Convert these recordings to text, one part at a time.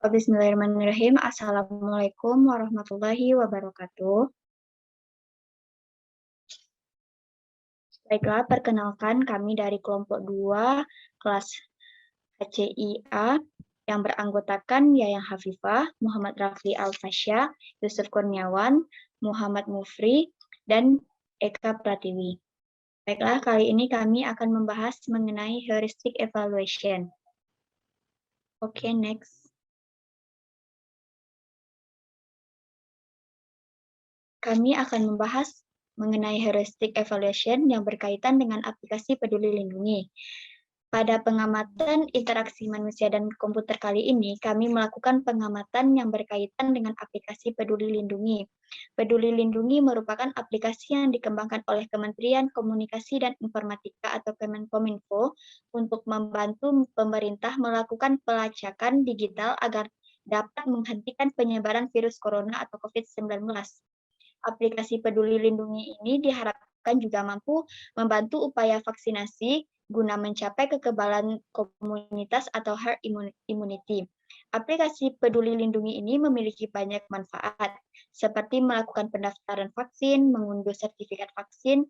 Bismillahirrahmanirrahim. Assalamualaikum warahmatullahi wabarakatuh. Baiklah, perkenalkan kami dari kelompok 2 kelas HCIA yang beranggotakan Yayang Hafifah, Muhammad Rafli Al-Fasya, Yusuf Kurniawan, Muhammad Mufri, dan Eka Pratiwi. Baiklah, kali ini kami akan membahas mengenai heuristic evaluation. Oke, next. Kami akan membahas mengenai heuristic evaluation yang berkaitan dengan aplikasi Peduli Lindungi. Pada pengamatan interaksi manusia dan komputer kali ini, kami melakukan pengamatan yang berkaitan dengan aplikasi Peduli Lindungi. Peduli Lindungi merupakan aplikasi yang dikembangkan oleh Kementerian Komunikasi dan Informatika atau Kemenkominfo untuk membantu pemerintah melakukan pelacakan digital agar dapat menghentikan penyebaran virus corona atau COVID-19. Aplikasi Peduli Lindungi ini diharapkan juga mampu membantu upaya vaksinasi guna mencapai kekebalan komunitas atau herd immunity. Aplikasi Peduli Lindungi ini memiliki banyak manfaat, seperti melakukan pendaftaran vaksin, mengunduh sertifikat vaksin,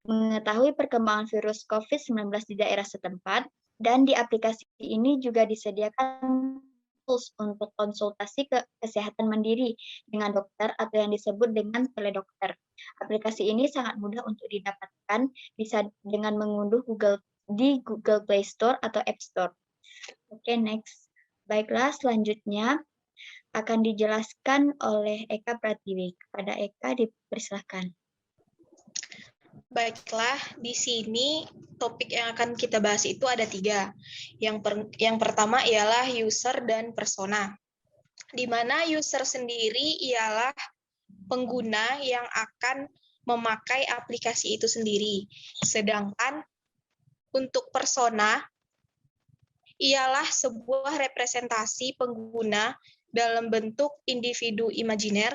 mengetahui perkembangan virus COVID-19 di daerah setempat, dan di aplikasi ini juga disediakan tools untuk konsultasi kesehatan mandiri dengan dokter atau yang disebut dengan teledokter. Aplikasi ini sangat mudah untuk didapatkan, bisa dengan mengunduh di Google Play Store atau App Store. Oke, next. Baiklah, selanjutnya akan dijelaskan oleh Eka Pratiwi. Kepada Eka, dipersilahkan. Baiklah, di sini topik yang akan kita bahas itu ada 3. Yang pertama ialah user dan persona. Di mana user sendiri ialah pengguna yang akan memakai aplikasi itu sendiri. Sedangkan untuk persona ialah sebuah representasi pengguna dalam bentuk individu imajiner,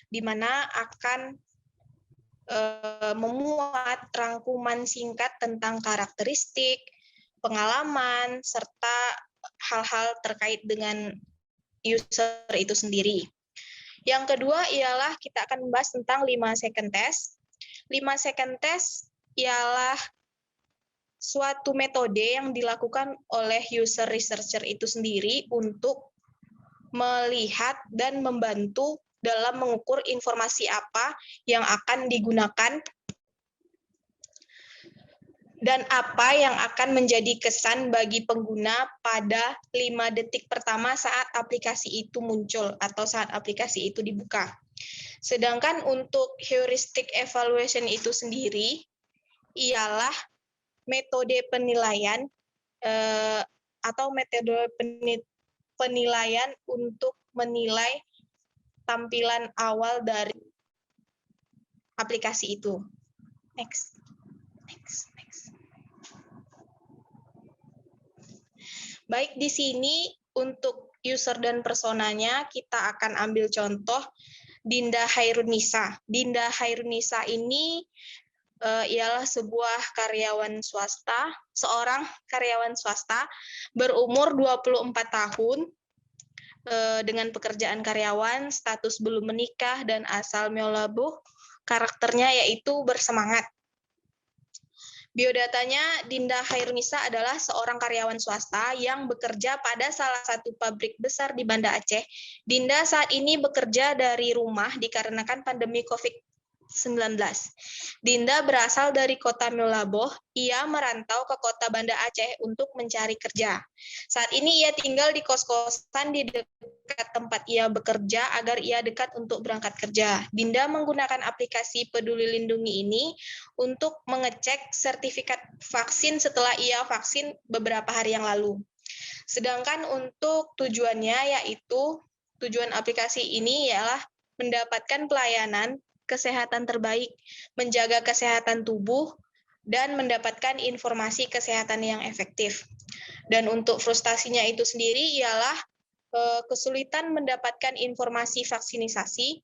di mana akan memuat rangkuman singkat tentang karakteristik, pengalaman, serta hal-hal terkait dengan user itu sendiri. Yang kedua ialah kita akan membahas tentang 5 second test. 5 second test ialah suatu metode yang dilakukan oleh user researcher itu sendiri untuk melihat dan membantu dalam mengukur informasi apa yang akan digunakan dan apa yang akan menjadi kesan bagi pengguna pada 5 detik pertama saat aplikasi itu muncul atau saat aplikasi itu dibuka. Sedangkan untuk heuristic evaluation itu sendiri ialah metode penilaian atau metode penilaian untuk menilai tampilan awal dari aplikasi itu. Next. Baik, di sini untuk user dan personanya kita akan ambil contoh Dinda Hairunisa. Dinda Hairunisa ini ialah seorang karyawan swasta berumur 24 tahun dengan pekerjaan karyawan, status belum menikah, dan asal Meolabuh. Karakternya yaitu bersemangat. Biodatanya, Dinda Hairunisa adalah seorang karyawan swasta yang bekerja pada salah satu pabrik besar di Banda Aceh. Dinda saat ini bekerja dari rumah dikarenakan pandemi COVID-19. Dinda berasal dari kota Meulaboh. Ia merantau ke kota Banda Aceh untuk mencari kerja. Saat ini ia tinggal di kos-kosan di dekat tempat ia bekerja agar ia dekat untuk berangkat kerja. Dinda menggunakan aplikasi Peduli Lindungi ini untuk mengecek sertifikat vaksin setelah ia vaksin beberapa hari yang lalu. Sedangkan untuk tujuannya yaitu tujuan aplikasi ini ialah mendapatkan pelayanan kesehatan terbaik, menjaga kesehatan tubuh, dan mendapatkan informasi kesehatan yang efektif. Dan untuk frustasinya itu sendiri ialah kesulitan mendapatkan informasi vaksinisasi,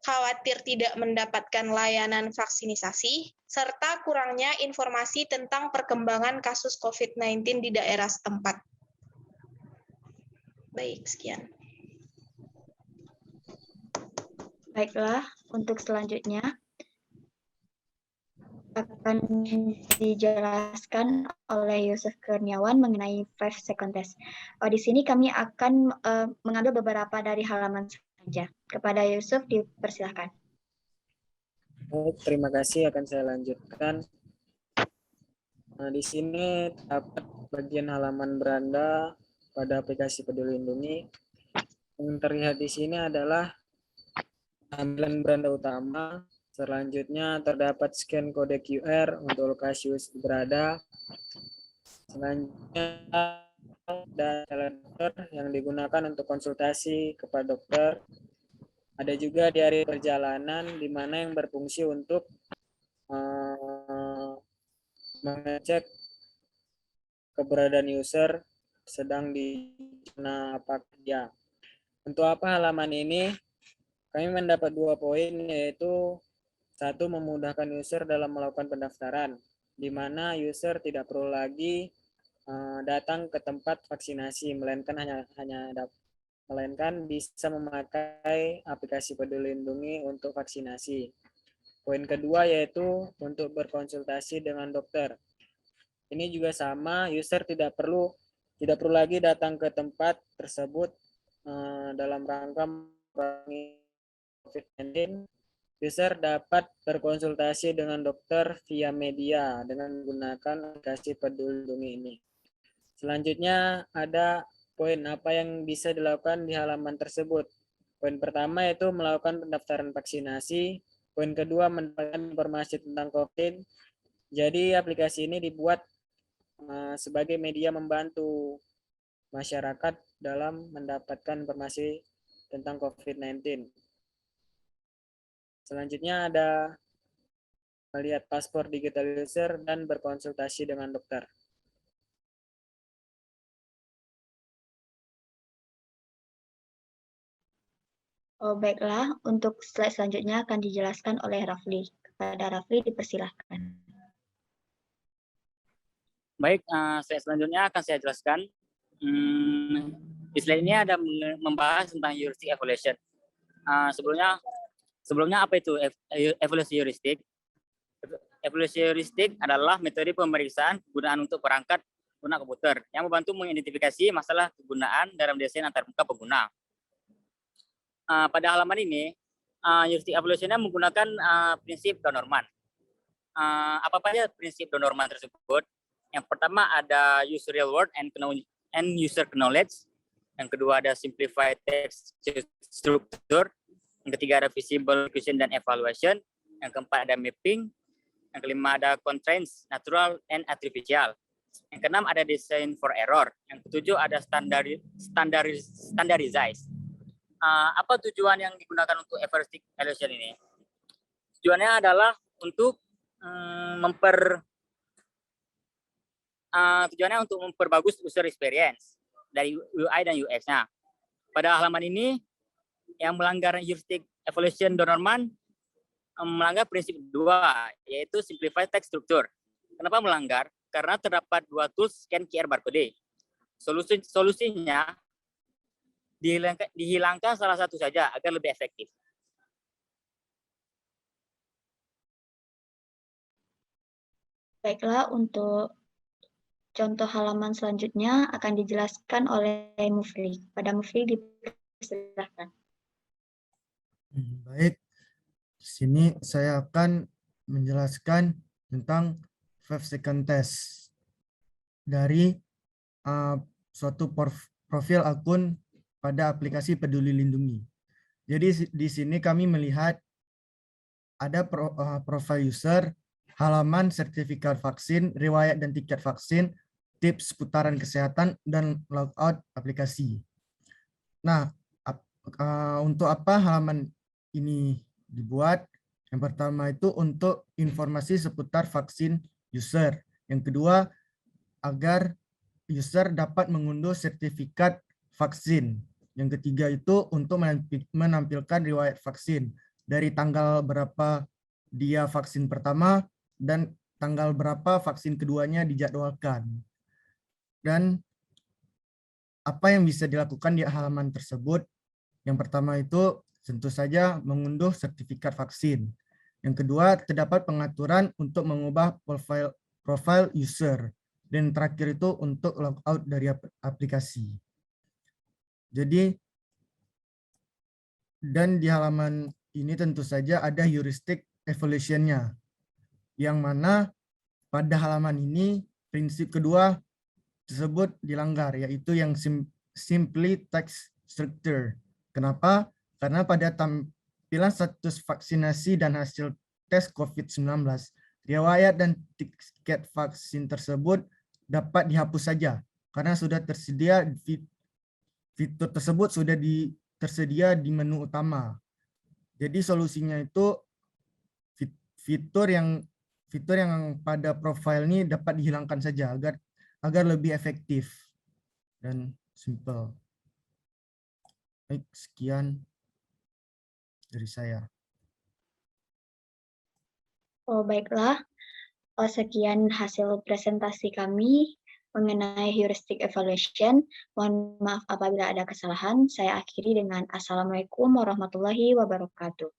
khawatir tidak mendapatkan layanan vaksinisasi, serta kurangnya informasi tentang perkembangan kasus COVID-19 di daerah setempat. Baik, sekian. Baiklah, untuk selanjutnya akan dijelaskan oleh Yusuf Kurniawan mengenai 5 second test. Di sini kami akan mengambil beberapa dari halaman saja. Kepada Yusuf dipersilahkan. Baik, terima kasih, akan saya lanjutkan. Nah, di sini dapat bagian halaman beranda pada aplikasi Peduli Lindungi. Yang terlihat di sini adalah tampilan beranda utama. Selanjutnya terdapat scan kode QR untuk lokasi user berada. Selanjutnya ada dokter yang digunakan untuk konsultasi kepada dokter. Ada juga diari perjalanan di mana yang berfungsi untuk mengecek keberadaan user sedang di mana apakah dia. Untuk apa halaman ini? Kami mendapat 2 poin, yaitu 1, memudahkan user dalam melakukan pendaftaran, di mana user tidak perlu lagi datang ke tempat vaksinasi, melainkan bisa memakai aplikasi Peduli Lindungi untuk vaksinasi. Poin kedua yaitu untuk berkonsultasi dengan dokter. Ini juga sama, user tidak perlu lagi datang ke tempat tersebut dalam rangka mengurangi COVID-19. User dapat berkonsultasi dengan dokter via media dengan menggunakan aplikasi Peduli Lindungi ini. Selanjutnya ada poin apa yang bisa dilakukan di halaman tersebut. Poin pertama yaitu melakukan pendaftaran vaksinasi. Poin kedua mendapatkan informasi tentang COVID. Jadi aplikasi ini dibuat sebagai media membantu masyarakat dalam mendapatkan informasi tentang COVID-19. Selanjutnya ada melihat paspor digital user dan berkonsultasi dengan dokter. Baiklah, untuk slide selanjutnya akan dijelaskan oleh Rafli. Kepada Rafli dipersilahkan. Baik, slide selanjutnya akan saya jelaskan. Di slide ini ada membahas tentang heuristic evaluation. Sebelumnya apa itu evaluasi heuristik? Evaluasi heuristik adalah metode pemeriksaan penggunaan untuk perangkat guna komputer yang membantu mengidentifikasi masalah kegunaan dalam desain antarmuka pengguna. Pada halaman ini, heuristic evaluation-nya menggunakan prinsip Don Norman. Apa saja prinsip Don Norman tersebut? Yang pertama ada user real world and user knowledge. Yang kedua ada simplified text structure. Yang ketiga ada visible question dan evaluation. Yang keempat ada mapping. Yang kelima ada constraints natural and artificial. Yang keenam ada design for error. Yang ketujuh ada standardized. Apa tujuan yang digunakan untuk heuristic evaluation ini? Tujuannya adalah untuk memperbagus user experience dari UI dan UX-nya. Pada halaman ini, yang melanggar heuristic evaluation Don Norman melanggar prinsip 2, yaitu simplified text structure. Kenapa melanggar? Karena terdapat 2 tools scan QR barcode. Solusinya dihilangkan salah satu saja agar lebih efektif. Baiklah, untuk contoh halaman selanjutnya akan dijelaskan oleh Mufli. Pada Mufli dipersilakan. Baik, di sini saya akan menjelaskan tentang 5 second test dari suatu profil akun pada aplikasi Peduli Lindungi. Jadi di sini kami melihat ada profil user, halaman sertifikat vaksin, riwayat dan tiket vaksin, tips putaran kesehatan, dan logout aplikasi. Nah, untuk apa halaman ini dibuat? Yang pertama itu untuk informasi seputar vaksin user. Yang kedua, agar user dapat mengunduh sertifikat vaksin. Yang ketiga itu untuk menampilkan riwayat vaksin. Dari tanggal berapa dia vaksin pertama dan tanggal berapa vaksin keduanya dijadwalkan. Dan apa yang bisa dilakukan di halaman tersebut? Yang pertama itu tentu saja mengunduh sertifikat vaksin. Yang kedua, terdapat pengaturan untuk mengubah profile user. Dan terakhir itu untuk logout dari aplikasi. Jadi, dan di halaman ini tentu saja ada heuristic evaluation-nya, yang mana pada halaman ini prinsip kedua tersebut dilanggar, yaitu yang simply text structure. Kenapa? Karena pada tampilan status vaksinasi dan hasil tes COVID-19, riwayat dan tiket vaksin tersebut dapat dihapus saja karena sudah tersedia fitur tersebut sudah tersedia di menu utama. Jadi solusinya itu fitur yang pada profil ini dapat dihilangkan saja agar lebih efektif dan simple. Baik, sekian dari saya. Oh, baiklah. Sekian hasil presentasi kami mengenai heuristic evaluation. Mohon maaf apabila ada kesalahan. Saya akhiri dengan Assalamualaikum warahmatullahi wabarakatuh.